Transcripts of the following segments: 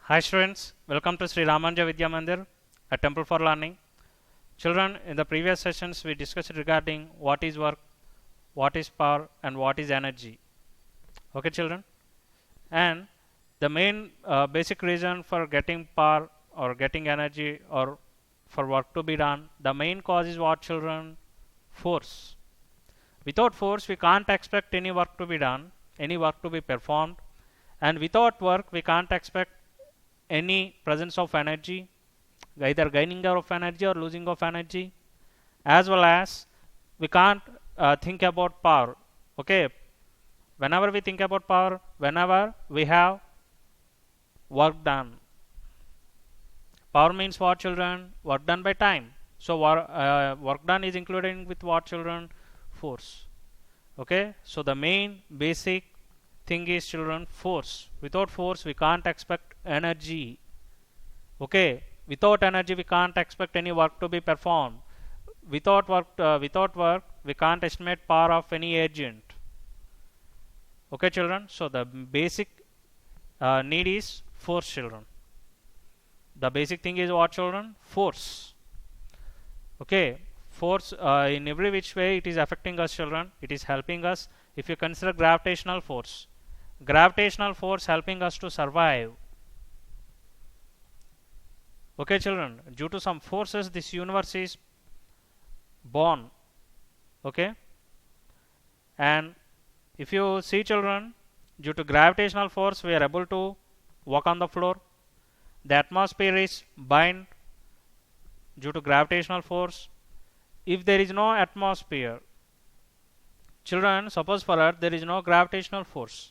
Hi students, welcome to Sri Ramanja Vidya Mandir, a temple for learning. Children, in the previous sessions we discussed regarding what is work, what is power and what is energy. Okay children? And the main basic reason for getting power or getting energy or for work to be done, the main cause is what children? Force. Without force we can't expect any work to be done, any work to be performed, and without work we can't expect any presence of energy, either gaining of energy or losing of energy, as well as we can't think about power. Okay, whenever we think about power, whenever we have work done. Power means what children? Work done by time. So work done is included with what children? Force. Okay, so the main basic thing is children force. Without force we can't expect energy. Okay, without energy we can't expect any work to be performed. Without work we can't estimate power of any agent. Okay children, so the basic need is force children. The basic thing is what children? Force. Okay, force in every which way it is affecting us children, it is helping us. If you consider gravitational force helping us to survive. Okay children, due to some forces this universe is born. Okay, and if you see children, due to gravitational force we are able to walk on the floor. The atmosphere is bind due to gravitational force. If there is no atmosphere, children, suppose for earth there is no gravitational force,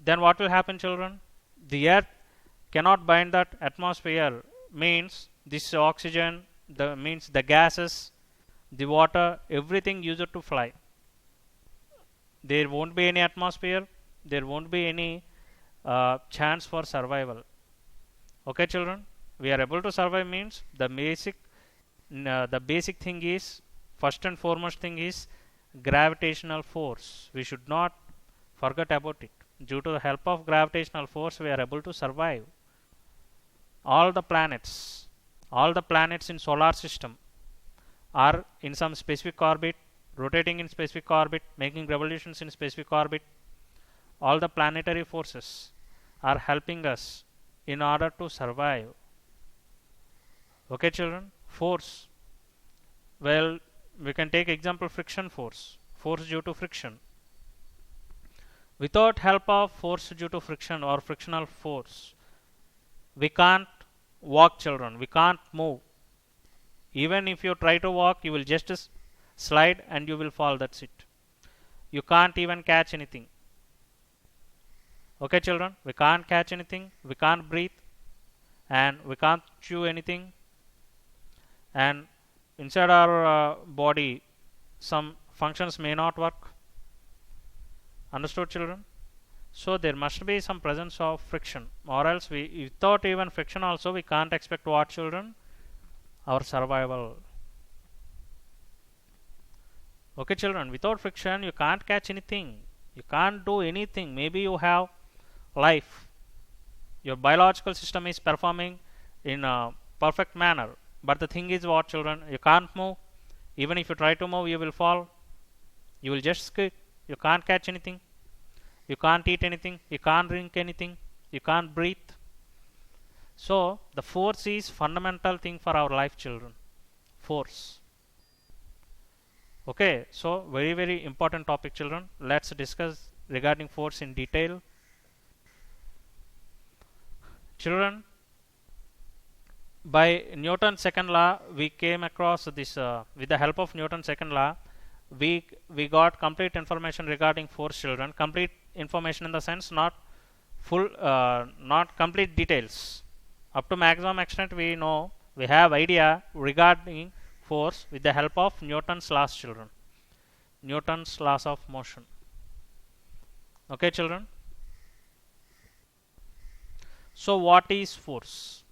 then what will happen children? The earth cannot bind that atmosphere, means this oxygen, means the gases, the water, everything used to fly. There won't be any atmosphere, there won't be any chance for survival. Okay children, we are able to survive means the basic thing is, first and foremost thing is gravitational force. We should not forget about it. Due to the help of gravitational force we are able to survive. All the planets in solar system are in some specific orbit, rotating in specific orbit, making revolutions in specific orbit. All the planetary forces are helping us in order to survive. Okay children, force, well, we can take example friction force due to friction. Without help of force due to friction or frictional force we can't walk children, we can't move. Even if you try to walk you will just slide and you will fall, that's it. You can't even catch anything. Okay children, we can't catch anything, we can't breathe, and we can't chew anything, and inside our body some functions may not work. Understood children? So there must be some presence of friction, or else without even friction also we can't expect what children? Our survival. Okay children, without friction you can't catch anything, you can't do anything. Maybe you have life, your biological system is performing in a perfect manner, but the thing is what children? You can't move. Even if you try to move you will fall, you will just skip. You can't catch anything, you can't eat anything, you can't drink anything, you can't breathe. So the force is fundamental thing for our life children. Force. Okay, so very important topic children. Let's discuss regarding force in detail. Children, by Newton's second law we came across this, with the help of Newton's second law we got complete information regarding force children. Complete information in the sense not full, not complete details. Up to maximum extent we know, we have idea regarding force with the help of Newton's laws children. Newton's laws of motion. Okay children, so what is force?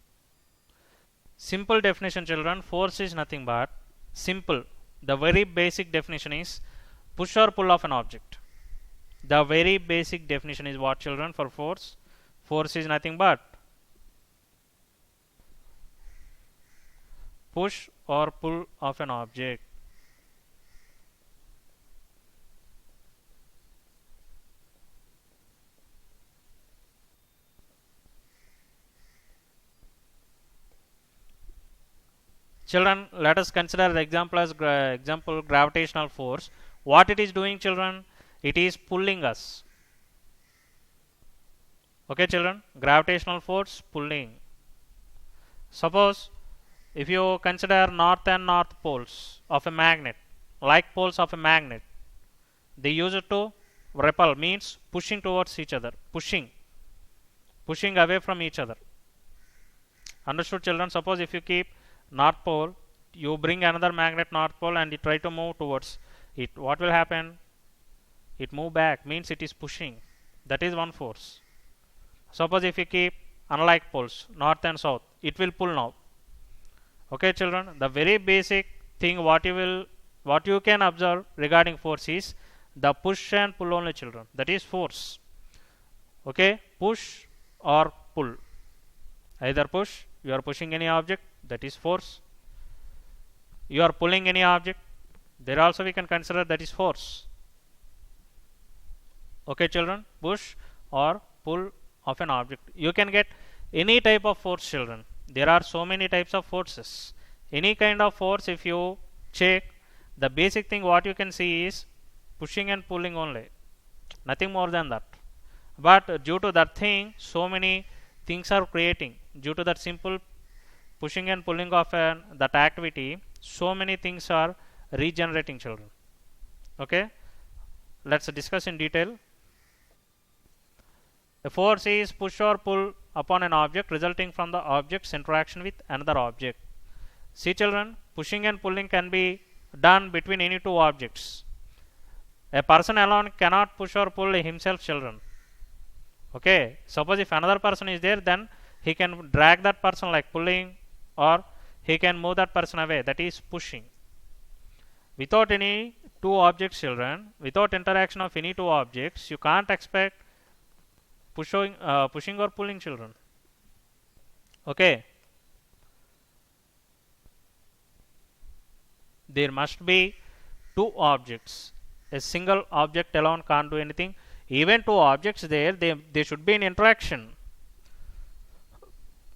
Simple definition children, force is nothing but simple. The very basic definition is push or pull of an object. The very basic definition is what children for force? Force is nothing but push or pull of an object. Children, let us consider the example as gravitational force. What it is doing, children? It is pulling us. Okay, children, gravitational force pulling. Suppose if you consider north and north poles of a magnet, like poles of a magnet, they use it to repel, means pushing towards each other, pushing away from each other. Understood, children? Suppose if you keep north pole, you bring another magnet north pole and you try to move towards it, what will happen? It move back, means it is pushing. That is one force. Suppose if you keep unlike poles north and south, it will pull now. Okay, children, the very basic thing what you can observe regarding force is the push and pull only, children. That is force. Okay, push or pull. Either push, you are pushing any object, that is force. You are pulling any object, there also we can consider that is force. Okay, children, push or pull of an object. You can get any type of force, children. There are so many types of forces. Any kind of force, if you check, the basic thing what you can see is pushing and pulling only, nothing more than that. But due to that thing, so many things are creating. Due to that simple pushing and pulling of that activity, so many things are regenerating, children. Okay, let's discuss in detail. A force is push or pull upon an object resulting from the object's interaction with another object. See, children, pushing and pulling can be done between any two objects. A person alone cannot push or pull himself, children. Okay, suppose if another person is there, then he can drag that person like pulling, or he can move that person away, that is pushing. Without any two objects, children, without interaction of any two objects, you can't expect pushing or pulling, children. Okay, there must be two objects. A single object alone can't do anything. Even two objects there, they should be in interaction.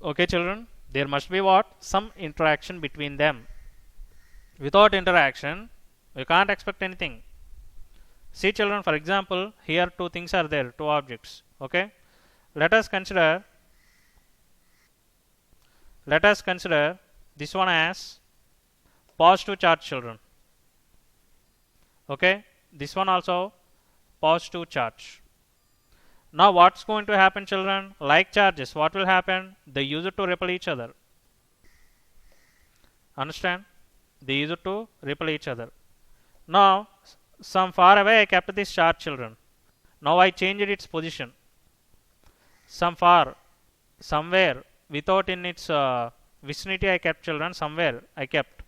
Okay, children, there must be what? Some interaction between them. Without interaction, we can't expect anything. See, children, for example, here two things are there, two objects. Okay, let us consider this one as positive charge, children. Okay, this one also positive charge. Now what's going to happen, children? Like charges, what will happen? They use it to repel each other. Understand? They use it to repel each other. Now some far away I kept this charge, children. Now I changed its position. Some far, somewhere, without in its vicinity I kept, children. Somewhere I kept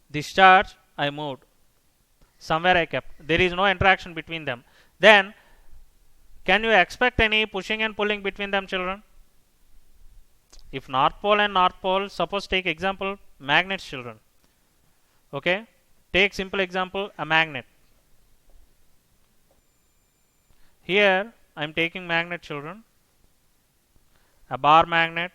this charge, I moved. Somewhere I kept. There is no interaction between them. Then can you expect any pushing and pulling between them, children? If north pole and north pole, suppose take example magnets, children. Okay, take simple example, a magnet. Here I am taking magnet, children, a bar magnet.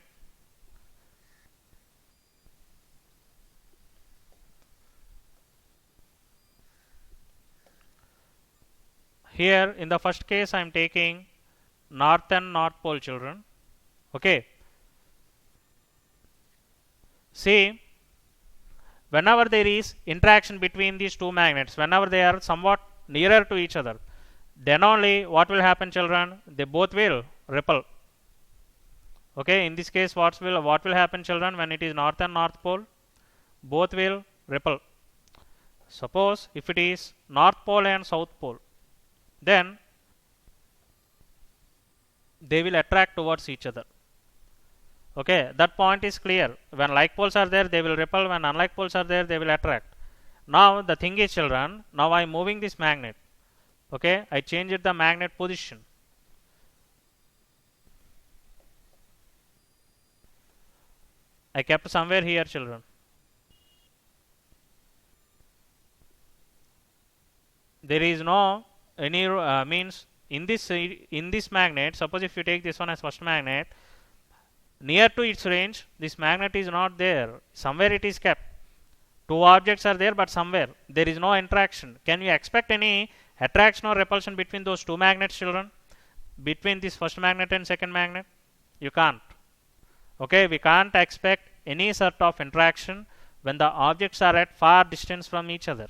Here in the first case I am taking north and north pole, children. Okay, see, whenever there is interaction between these two magnets, whenever they are somewhat nearer to each other, then only what will happen, children? They both will repel. Okay, in this case what will happen, children, when it is north and north pole? Both will repel. Suppose if it is north pole and south pole, then they will attract towards each other. Okay, that point is clear. When like poles are there, they will repel. When unlike poles are there, they will attract. Now the thing is, children, now I am moving this magnet. Okay, I changed the magnet position. I I kept somewhere here, children. There is no any means in this magnet. Suppose if you take this one as first magnet, near to its range, this magnet is not there. Somewhere it is kept. Two objects are there, but somewhere there is no interaction. Can you expect any attraction or repulsion between those two magnets, children? Between this first magnet and second magnet? You can't. Okay, we can't expect any sort of interaction when the objects are at far distance from each other.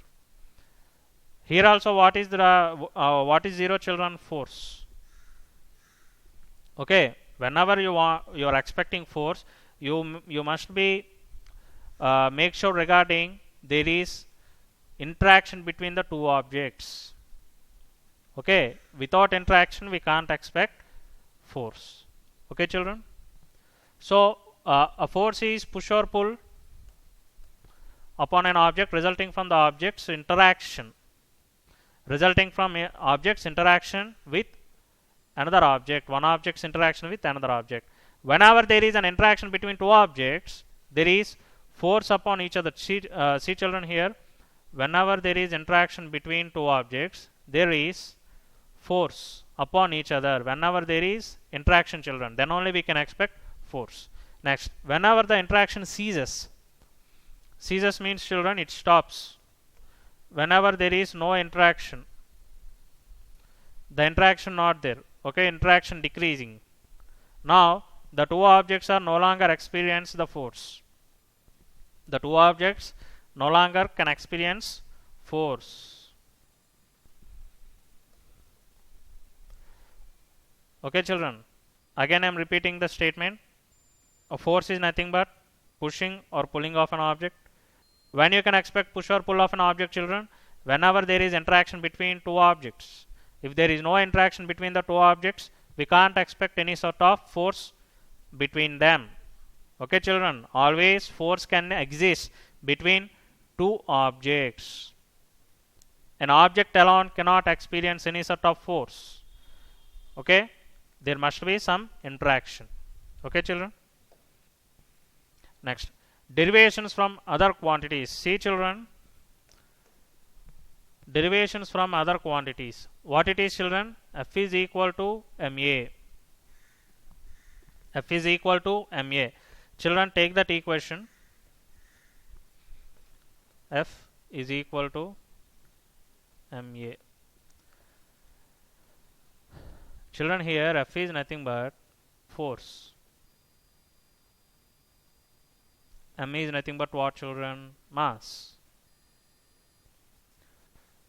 Here also, what is zero, children? Force. Okay, whenever you are expecting force, you must be make sure regarding there is interaction between the two objects. Okay, without interaction we can't expect force. Okay, children. So a force is push or pull upon an object resulting from the object's interaction. Resulting from object's interaction with another object, one object's interaction with another object. Whenever there is an interaction between two objects, there is force upon each other. See children here, whenever there is interaction between two objects, there is force upon each other. Whenever there is interaction, children, then only we can expect force. Next, whenever the interaction ceases means, children, it stops. Whenever there is no interaction, the interaction not there, okay, interaction decreasing. Now the two objects are no longer experience the force. The two objects no longer can experience force. Okay, children, again I am repeating the statement. A force is nothing but pushing or pulling of an object. When you can expect push or pull of an object, children? Whenever there is interaction between two objects. If there is no interaction between the two objects, we can't expect any sort of force between them. Okay, children, always force can exist between two objects. An object alone cannot experience any sort of force. Okay, there must be some interaction. Okay, children. Next, derivations from other quantities. See, children, derivations from other quantities. What it is, children? F is equal to ma. F is equal to ma. Children, take that equation. F is equal to ma. Children, here F is nothing but force. M is nothing but what, children? Mass.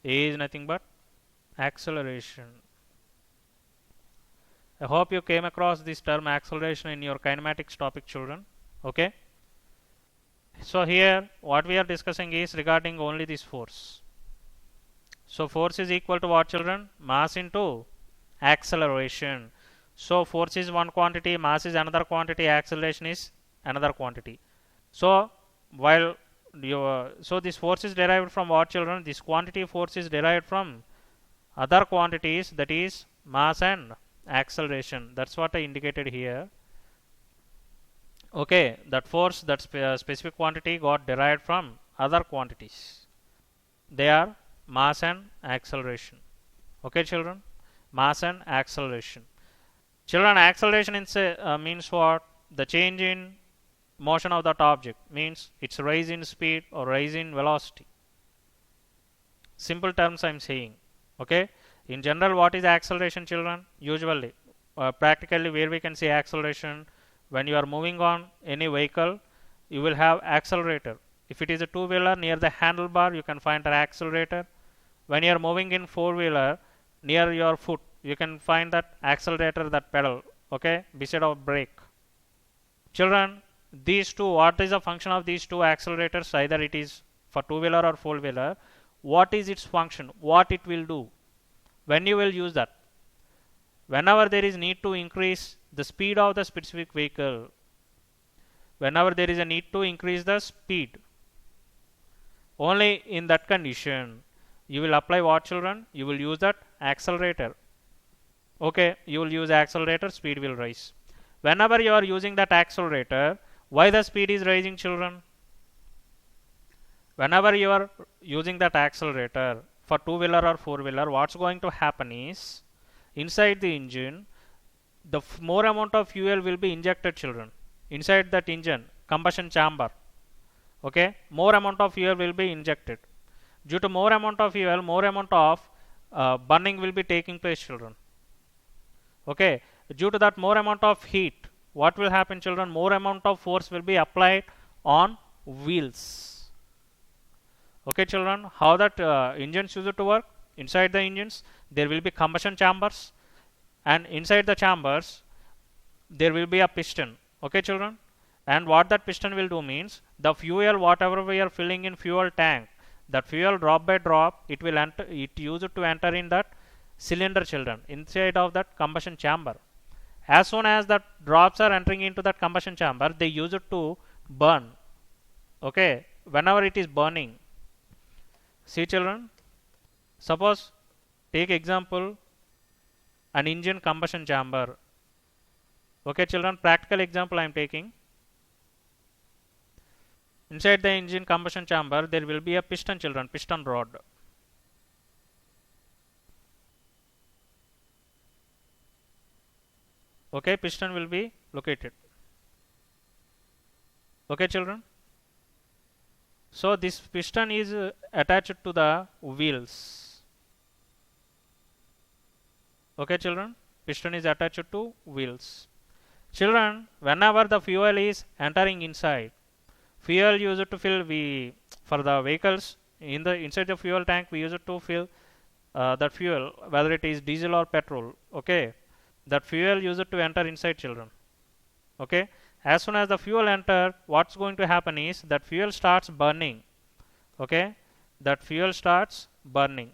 A is nothing but acceleration. I hope you came across this term acceleration in your kinematics topic, children. Okay. So here what we are discussing is regarding only this force. So force is equal to what, children? Mass into acceleration. So force is one quantity, mass is another quantity, acceleration is another quantity. So while so this force is derived from what, children? This quantity force is derived from other quantities, that is mass and acceleration. That's what I indicated here. Okay, that force, that specific quantity got derived from other quantities. They are mass and acceleration. Okay, children, mass and acceleration. Children, acceleration means what? The change in motion of that object, means its rise in speed or rise in velocity. Simple terms I am saying. Okay, in general, what is acceleration, children? Usually practically where we can see acceleration, when you are moving on any vehicle, you will have accelerator. If it is a two-wheeler, near the handlebar you can find an accelerator. When you are moving in four-wheeler, near your foot you can find that accelerator, that pedal, okay, beside of brake. Children, these two, what is the function of these two accelerators? Either it is for two-wheeler or four-wheeler. What is its function? What it will do? When you will use that? Whenever there is need to increase the speed of the specific vehicle. Whenever there is a need to increase the speed. Only in that condition you will apply what, children? You will use that accelerator. Okay, you will use accelerator, speed will rise. Whenever you are using that accelerator, Why the speed is rising, children? Whenever you are using that accelerator for two-wheeler or four-wheeler, what's going to happen is inside the engine, the more amount of fuel will be injected, children, inside that engine combustion chamber. Okay, more amount of fuel will be injected. Due to more amount of fuel, more amount of burning will be taking place, children. Okay, due to that more amount of heat, what will happen, children? More amount of force will be applied on wheels. Okay, children, how that engines used to work? Inside the engines there will be combustion chambers, and inside the chambers there will be a piston. Okay, children, and what that piston will do means the fuel, whatever we are filling in fuel tank, that fuel drop by drop, it will enter, it used to enter in that cylinder, children, inside of that combustion chamber. As soon as that drops are entering into that combustion chamber, they use it to burn. Okay, whenever it is burning, see, children, suppose take example an engine combustion chamber. Okay, children, practical example I am taking. Inside the engine combustion chamber there will be a piston, children, piston rod. Okay, piston will be located. Okay, children, so this piston is attached to the wheels. Okay, children, piston is attached to wheels. Children, whenever the fuel is entering inside, fuel used to fill, we for the vehicles in the inside the fuel tank we use it to fill that fuel, whether it is diesel or petrol. Okay, that fuel used to enter inside, children. Okay, as soon as the fuel enter, what's going to happen is that fuel starts burning. Okay, that fuel starts burning.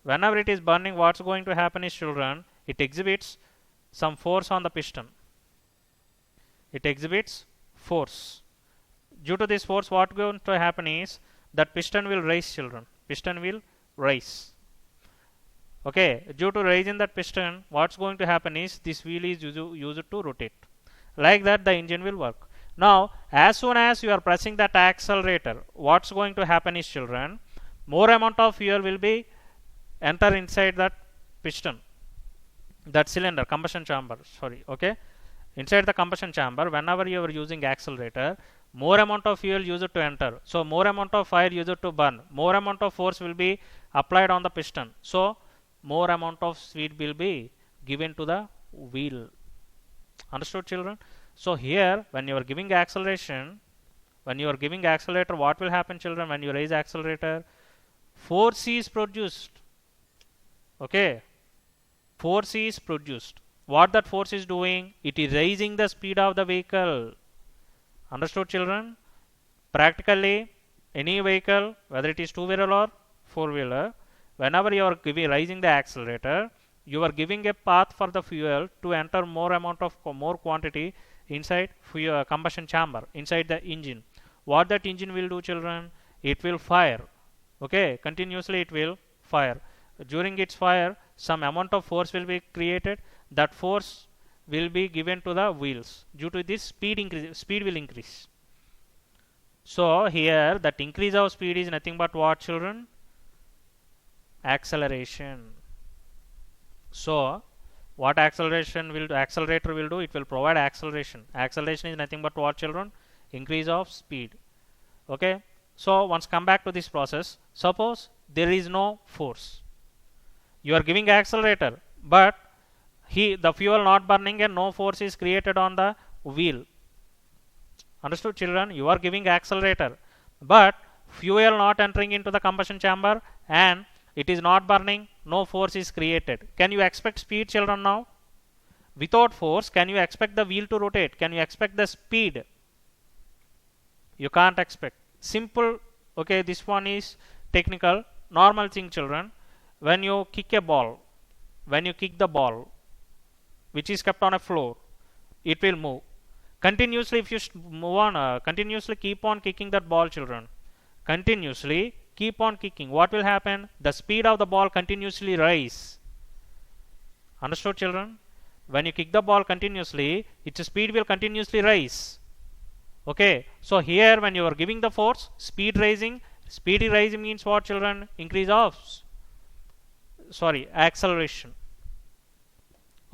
Whenever it is burning, what's going to happen is, children, it exhibits some force on the piston. It exhibits force. Due to this force, what going to happen is that piston will rise, children. Piston will rise. Okay, due to raising that piston, what's going to happen is this wheel is used to rotate. Like that the engine will work. Now, as soon as you are pressing that accelerator, what's going to happen is, children, more amount of fuel will be enter inside that piston, that cylinder, combustion chamber, sorry. Okay, inside the combustion chamber, whenever you are using accelerator, more amount of fuel used to enter, so more amount of fire used to burn, more amount of force will be applied on the piston, so more amount of speed will be given to the wheel. Understood, children? So here when you are giving acceleration, when you are giving accelerator, what will happen, children? When you raise accelerator, force is produced. Okay, force is produced. What that force is doing? It is raising the speed of the vehicle. Understood, children? Practically any vehicle, whether it is two-wheeler or four-wheeler, whenever you are raising the accelerator, you are giving a path for the fuel to enter more amount of more quantity inside fuel, combustion chamber, inside the engine. What that engine will do, children? It will fire. Okay, continuously it will fire. During its fire, some amount of force will be created. That force will be given to the wheels. Due to this, speed will increase. So here that increase of speed is nothing but what, children? Acceleration. So what accelerator will do? It will provide acceleration. Acceleration is nothing but what, children? Increase of speed. Okay, so once come back to this process, suppose there is no force. You are giving accelerator, but the fuel not burning and no force is created on the wheel. Understood, children? You are giving accelerator, but fuel not entering into the combustion chamber and it is not burning, no force is created. Can you expect speed, children, now? Without force, can you expect the wheel to rotate? Can you expect the speed? You can't expect. Simple. Okay, this one is technical. Normal thing, children. When you kick a ball, when you kick the ball which is kept on a floor, it will move continuously. If you move on, continuously keep on kicking that ball, children, continuously keep on kicking, what will happen? The speed of the ball continuously rise. Understood, children? When you kick the ball continuously, its speed will continuously rise. Okay, so here when you are giving the force, speed rising means what, children? Increase of, sorry, acceleration.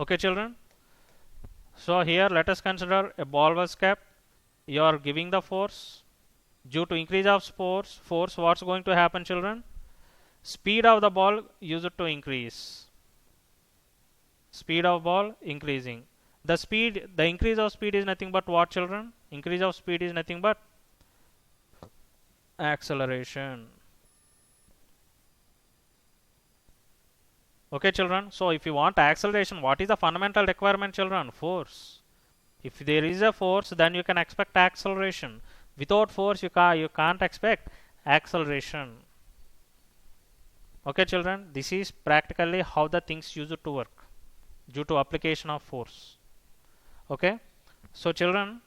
Okay, children. So here let us consider a ball was kept. You are giving the force. Due to increase of force, what's going to happen, children? Speed of the ball used to increase. Speed of ball increasing. The increase of speed is nothing but what, children? Increase of speed is nothing but acceleration. Okay, children. So if you want acceleration, what is the fundamental requirement, children? Force. If there is a force, then you can expect acceleration. Without force, you can't expect acceleration. Okay, children. This is practically how the things used to work due to application of force. Okay. So children,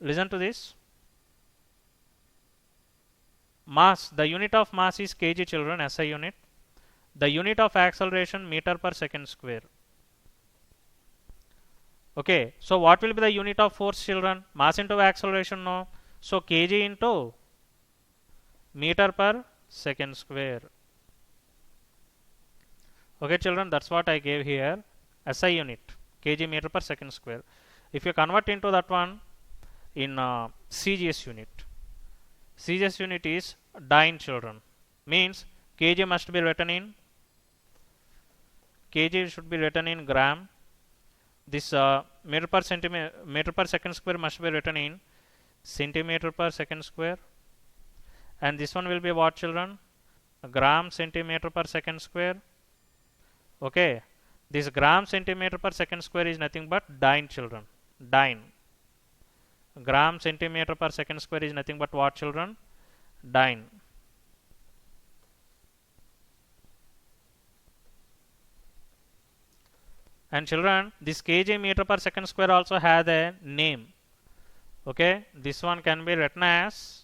listen to this. Mass. The unit of mass is kg, children, SI unit. The unit of acceleration, meter per second square. Okay, so what will be the unit of force, children? Mass into acceleration, no. So kg into meter per second square. Okay, children, that's what I gave here. SI unit, kg meter per second square. If you convert into that one in CGS unit, CGS unit is dyne, children. Means kg must be written in, kg should be written in gram. This meter per second square must be written in centimeter per second square, and this one will be what, children? Gram centimeter per second square. Okay, this gram centimeter per second square is nothing but dyne, children. Dyne. Gram centimeter per second square is nothing but what, children? Dyne. And children, this kg meter per second square also has a name. Okay, this one can be written as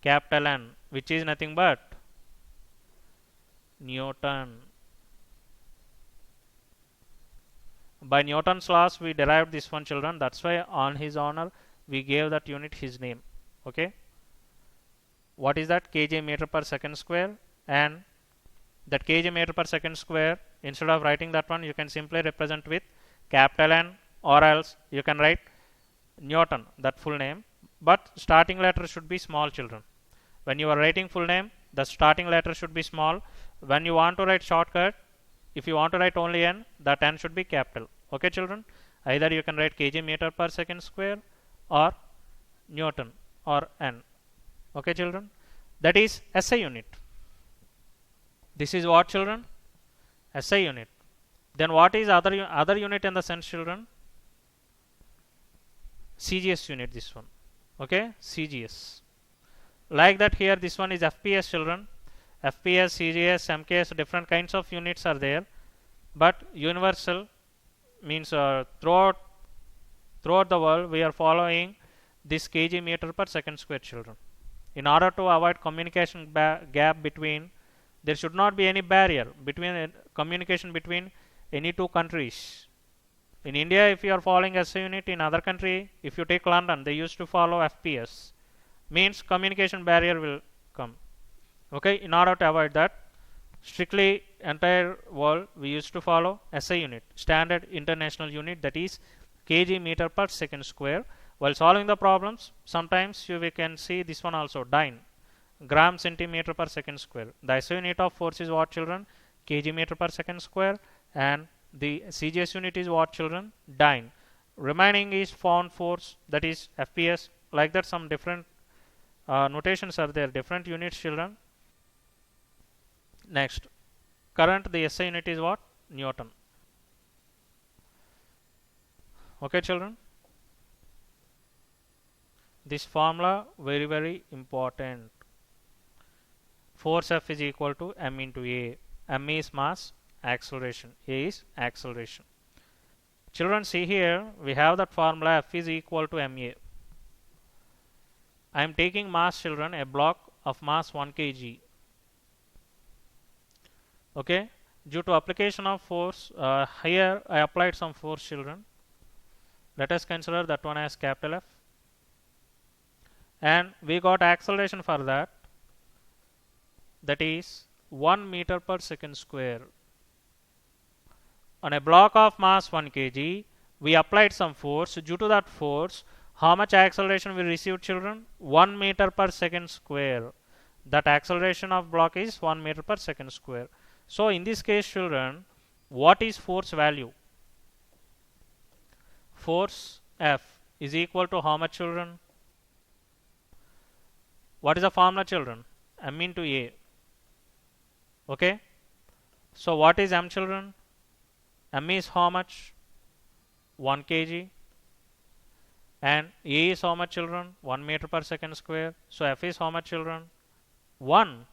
capital N, which is nothing but Newton. By Newton's laws, we derived this one, children. That's why on his honor, we gave that unit his name. Okay, what is that? Kg meter per second square. And that kg meter per second square, instead of writing that one, you can simply represent with capital N, or else you can write Newton, that full name, but starting letter should be small, children. When you are writing full name, the starting letter should be small. When you want to write shortcut, if you want to write only N, that N should be capital. Okay, children, either you can write kg meter per second square or Newton or N. Okay, children, that is SI unit. This is what, children? SI unit. Then what is other unit in the sense, children? CGS unit, this one. Okay, CGS. Like that here, this one is FPS, children. FPS, CGS, MKS, different kinds of units are there, but universal means throughout the world we are following this kg meter per second square, children. In order to avoid communication gap between, there should not be any barrier between communication between any two countries. In India, if you are following SI unit, in other country, if you take London, they used to follow FPS. Means communication barrier will come. Okay, in order to avoid that, strictly entire world we used to follow SI unit, standard international unit, that is kg meter per second square. While solving the problems, sometimes we can see this one also, dyne, gram centimeter per second square. The SI unit of force is what, children? Kg meter per second square. And the CGS unit is what, children? Dyne. Remaining is found force, that is FPS. Like that, some different notations are there, different units, children. Next, current, the SI unit is what? Newton. Okay, children, this formula very important. Force F is equal to m into A. M is mass, acceleration, A is acceleration. Children, see here we have that formula, F is equal to ma. I am taking mass, children, a block of mass 1 kg. Okay, due to application of force, here I applied some force, children. Let us consider that one as capital F. and we got acceleration for that, that is 1 meter per second square. On a block of mass 1 kg, we applied some force. Due to that force, how much acceleration we received, children? 1 meter per second square. That acceleration of block is 1 meter per second square. So in this case, children, what is force value? Force F is equal to how much, children? What is the formula, children? M into A. Okay. So what is M, children? M is how much? 1 kg. And A is how much, children? 1 meter per second square. So F is how much, children? 1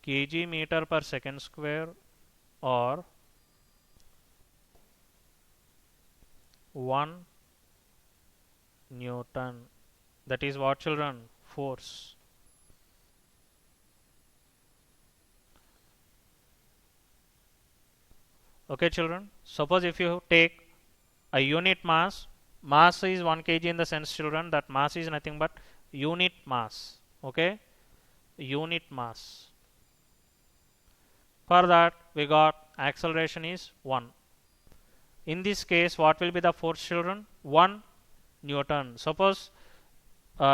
kg meter per second square, or 1 Newton. That is what, children? Force. Okay, children. Suppose if you take a unit mass, mass is 1 kg in the sense, children, that mass is nothing but unit mass. Okay, unit mass. For that, we got acceleration is 1. In this case, what will be the force, children? 1 Newton. Suppose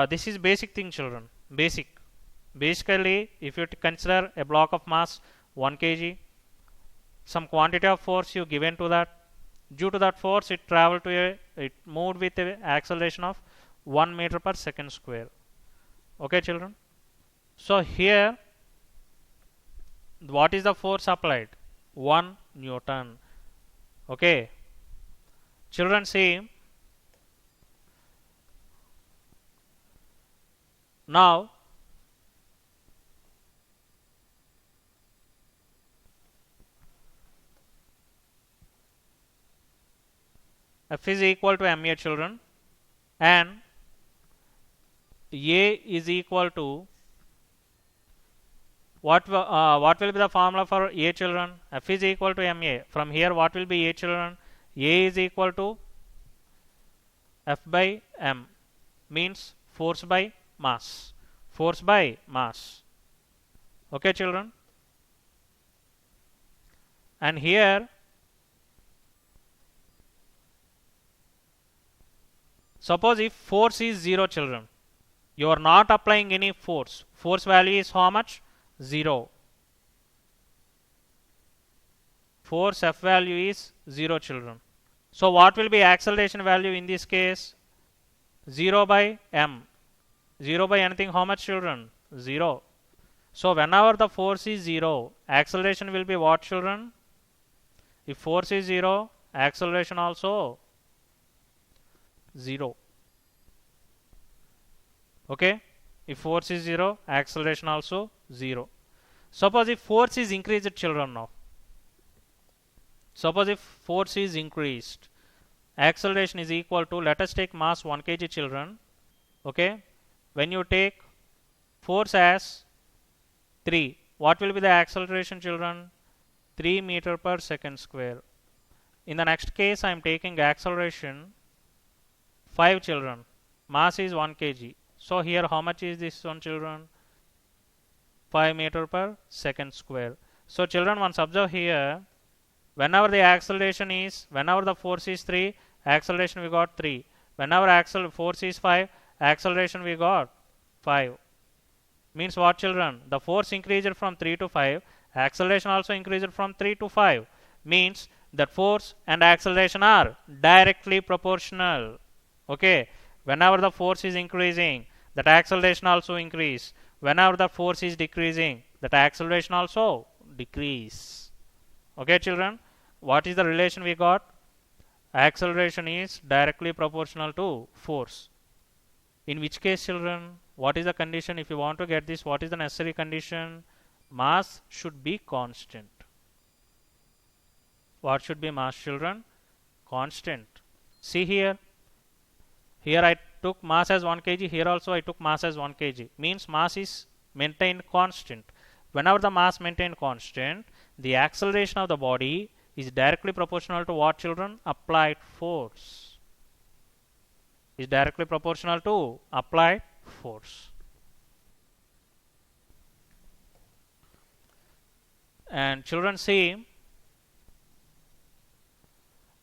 this is basic thing, children. Basically, if you consider a block of mass 1 kg, some quantity of force you given to that. Due to that force, it moved with a acceleration of 1 meter per second square. Okay, children. So here, what is the force applied? 1 Newton. Okay. Children, see. Now, F is equal to MA, children, and A is equal to what will be the formula for A, children? F is equal to MA. From here, what will be A, children? A is equal to F by M, means force by mass. Force by mass. Okay, children? And here, suppose if force is 0, children, you are not applying any force. Force value is how much? 0. Force F value is 0, children. So what will be acceleration value in this case? 0 by M. 0 by anything, how much, children? 0. So whenever the force is 0, acceleration will be what, children? If force is 0, acceleration also 0. Okay? If force is 0, acceleration also 0. Suppose if force is increased, children, now. Suppose if force is increased, acceleration is equal to, let us take mass 1 kg, children. Okay? When you take force as 3, what will be the acceleration, children? 3 meter per second square. In the next case, I am taking acceleration 5, children. Mass is 1 kg. So here, how much is this one, children? 5 meter per second square. So children, once observe here, whenever the force is 3, acceleration we got 3. Whenever force is 5, acceleration we got 5. Means what, children? The force increased from 3 to 5, acceleration also increased from 3 to 5. Means that force and acceleration are directly proportional. Okay? Whenever the force is increasing, that acceleration also increase. Whenever the force is decreasing, that acceleration also decrease. Okay, children? What is the relation we got? Acceleration is directly proportional to force. In which case, children, what is the condition? If you want to get this, what is the necessary condition? Mass should be constant. What should be mass, children? Constant. See here. Here I took mass as 1 kg. Here also I took mass as 1 kg. Means mass is maintained constant. Whenever the mass maintained constant, the acceleration of the body is directly proportional to what, children? Applied force. is directly proportional to applied force. And children, see,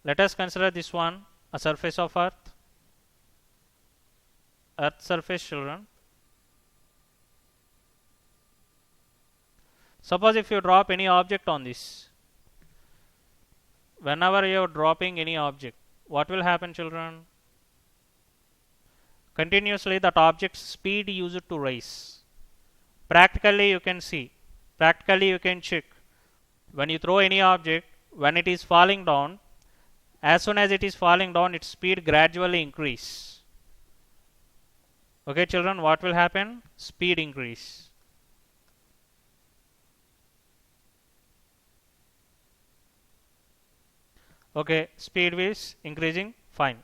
let us consider this one a surface of earth surface, children. Suppose if you drop any object on this, whenever you are dropping any object, what will happen, children? Continuously that object's speed used to rise. Practically you can see, practically you can check, when you throw any object, when it is falling down, as soon as it is falling down, its speed gradually increase. Okay, children, what will happen? Speed increase. Okay, speed is increasing, fine.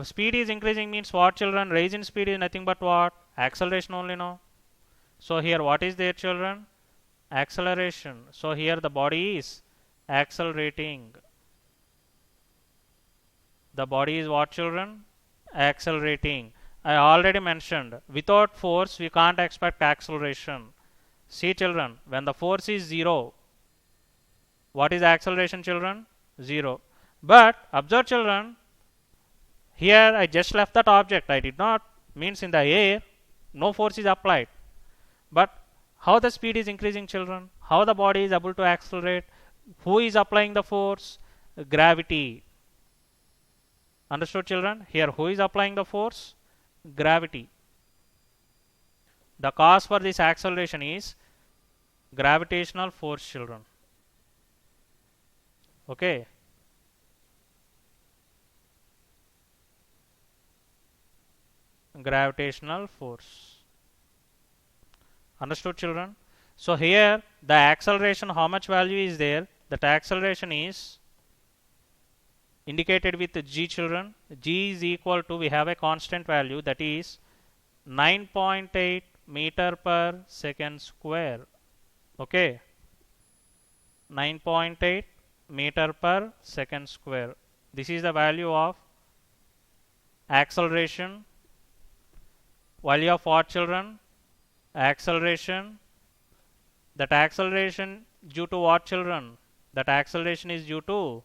Speed is increasing means what, children? Rise in speed is nothing but what? Acceleration only, no? So here what is there, children? Acceleration. So here the body is accelerating. The body is what, children? Accelerating. I already mentioned, without force we can't expect acceleration. See, children, when the force is 0, what is acceleration, children? 0. But observe, children, here I just left that object. I did not, means in the air, no force is applied. But how the speed is increasing, children? How the body is able to accelerate? Who is applying the force? Gravity. Understood, children? Here who is applying the force? Gravity. The cause for this acceleration is gravitational force, children. Okay. Gravitational force. Understood, children? So here the acceleration, how much value is there? That acceleration is indicated with g, children. G is equal to, we have a constant value, that is 9.8 meter per second square. Okay, 9.8 meter per second square. This is the value of acceleration. Value of what, children? Acceleration. That acceleration due to what, children? That acceleration is due to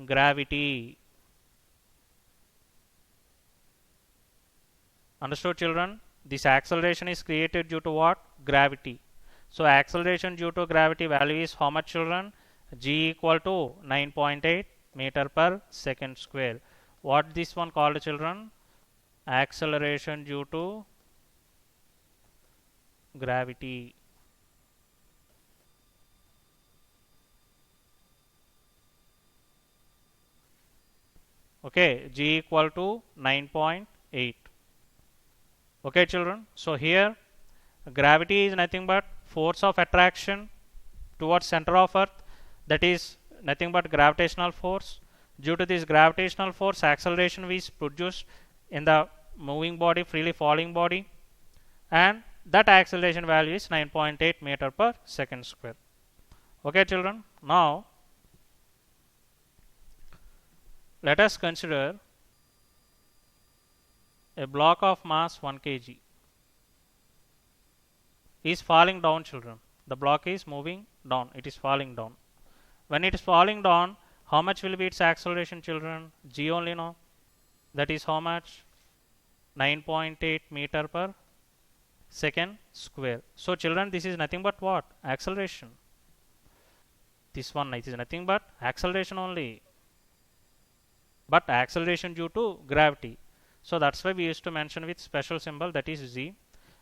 gravity. Understood, children? This acceleration is created due to what? Gravity. So acceleration due to gravity value is how much, children? G equal to 9.8 meter per second square. What this one called, children? Acceleration due to gravity. Okay, G equal to 9.8. Okay, children. So here gravity is nothing but force of attraction towards center of earth, that is nothing but gravitational force. Due to this gravitational force, acceleration is produced in the moving body, freely falling body, and that acceleration value is 9.8 meter per second square. Okay, children. Now let us consider a block of mass 1 kg is falling down, children. The block is moving down, it is falling down. When it is falling down, how much will be its acceleration, children? G only, no? That is how much? 9.8 meter per second square. So children, this is nothing but what? Acceleration. This one, it is nothing but acceleration only, but acceleration due to gravity. So that's why we used to mention with special symbol, that is Z.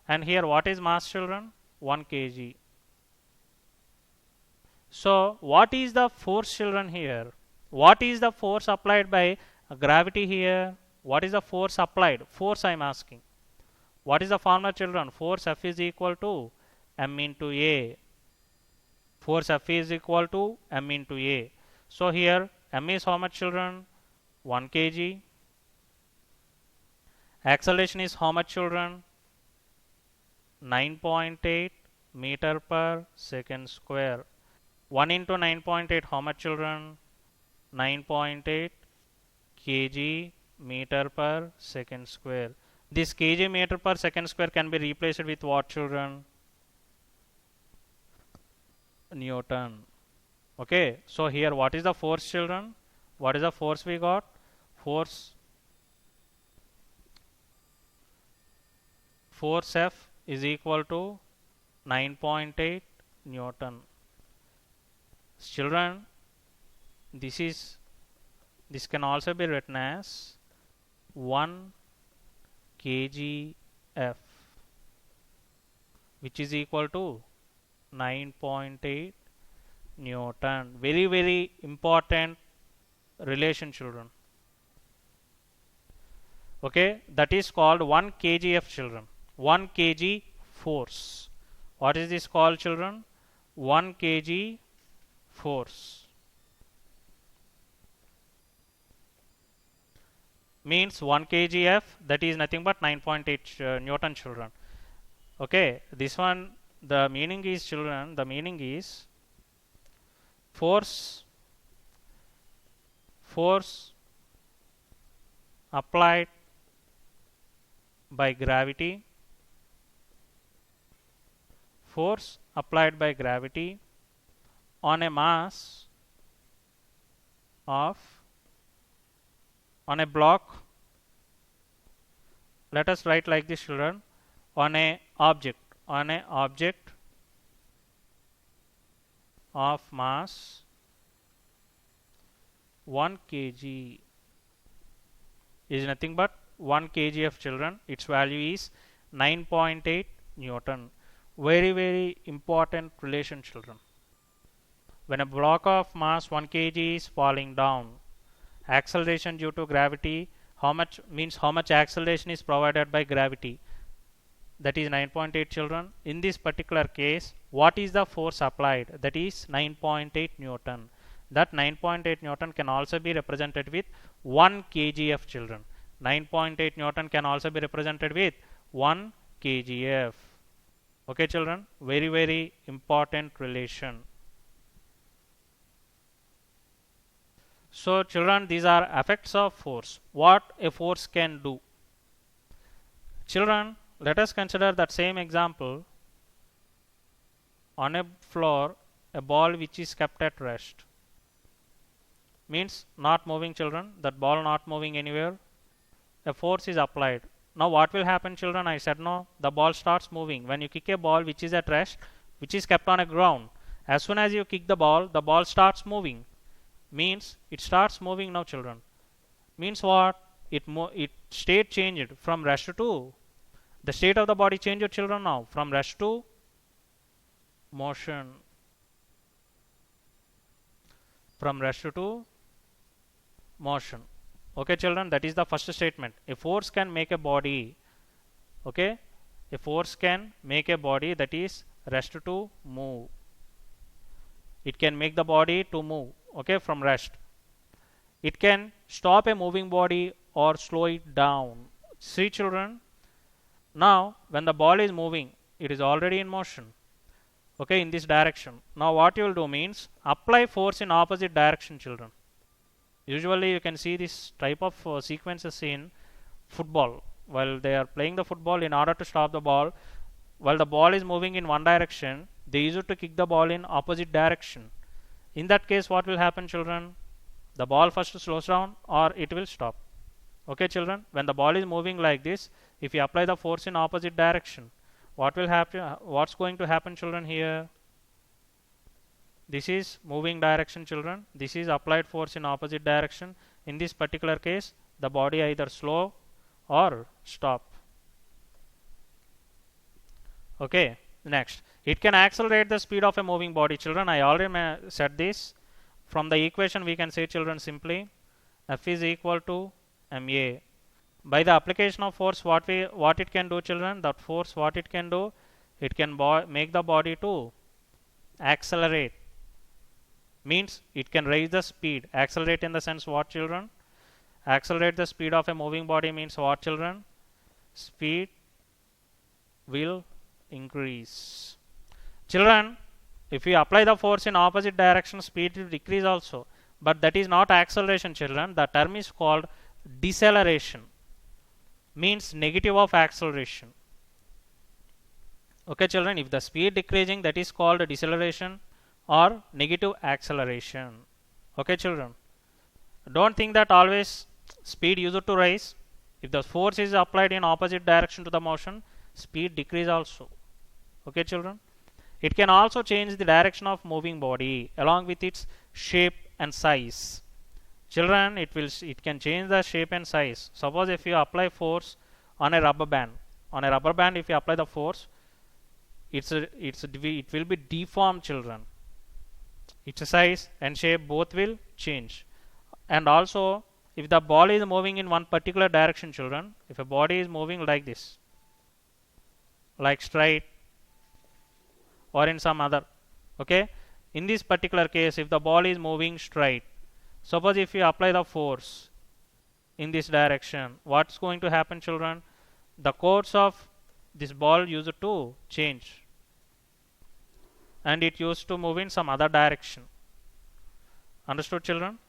And here what is mass, children? 1 kg. So what is the force, children, here? What is the force applied by gravity here? What is the force applied? Force I am asking. What is the formula, children? Force F is equal to m into A. Force F is equal to m into A. So here m is how much, children? 1 kg. Acceleration is how much, children? 9.8 meter per second square. 1 into 9.8, how much, children? 9.8 kg meter per second square. This kg meter per second square can be replaced with what, children? Newton. Okay, so here what is the force, children? What is the force we got? Force F is equal to 9.8 Newton. Children, this can also be written as 1 kgf, which is equal to 9.8 Newton. Very important relation, children. Okay, that is called 1 kgf, children. 1 kg force. What is this called, children? 1 kg force. Means 1 kgf, that is nothing but 9.8 Newton, children. Okay, this one, the meaning is, children, the meaning is force applied by gravity, force applied by gravity on a mass of, on a block, let us write like this, children, on a object of mass 1 kg is nothing but 1 kgf, children. Its value is 9.8 Newton. Very important relation, children. When a block of mass 1 kg is falling down, acceleration due to gravity, how much acceleration is provided by gravity? That is 9.8, children. In this particular case, what is the force applied? That is 9.8 Newton. That 9.8 Newton can also be represented with 1 kgf, children. 9.8 Newton can also be represented with 1 kgf. Okay, children, very important relation. So, children, these are effects of force. What a force can do. Children, let us consider that same example. On a floor, a ball which is kept at rest. Means not moving, children. That ball not moving anywhere. A force is applied. Now what will happen, children? I said no. The ball starts moving. When you kick a ball which is at rest, which is kept on a ground, as soon as you kick the ball starts moving. Means it starts moving now, children. Means what? It state changed from rest to, the state of the body changed, children, now from rest to motion. From rest to motion. Okay, children, that is the first statement. A force can make a body, okay, a force can make a body that is rest to move. It can make the body to move, okay, from rest. It can stop a moving body or slow it down. See, children, now when the ball is moving, it is already in motion, okay, in this direction. Now what you will do means apply force in opposite direction, children. Usually you can see this type of sequences in football. While they are playing the football, in order to stop the ball, while the ball is moving in one direction, they use it to kick the ball in opposite direction. In that case, what will happen, children? The ball first slows down or it will stop. Okay, children, when the ball is moving like this, if you apply the force in opposite direction, what will happen? What's going to happen, children, here? This is moving direction, children. This is applied force in opposite direction. In this particular case, the body either slow or stop. Okay, next. It can accelerate the speed of a moving body, children. I already said this. From the equation, we can say, children, simply F is equal to ma. By the application of force, what it can do, children? That force, what it can do? It can make the body to accelerate. Means it can raise the speed. Accelerate in the sense what, children? Accelerate the speed of a moving body means what, children? Speed will increase. Children, if we apply the force in opposite direction, speed will decrease also. But that is not acceleration, children. The term is called deceleration means negative of acceleration. Okay children, if the speed decreasing, that is called deceleration or negative acceleration. Okay children, don't think that always speed used to rise. If the force is applied in opposite direction to the motion, speed decrease also. Okay children, it can also change the direction of moving body along with its shape and size. Children, it can change the shape and size. Suppose if you apply force on a rubber band, if you apply the force, it will be deformed children. Its size and shape both will change. And also, if the ball is moving in one particular direction children, if a body is moving like this, like straight or in some other, okay, in this particular case, if the ball is moving straight, suppose if you apply the force in this direction, what's going to happen children? The course of this ball used to change and it used to move in some other direction. Understood children?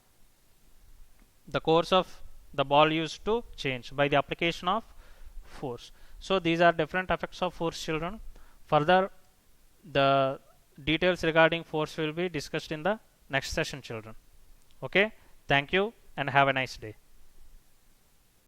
The course of the ball used to change by the application of force. So these are different effects of force children. Further, the details regarding force will be discussed in the next session children. Okay, thank you and have a nice day.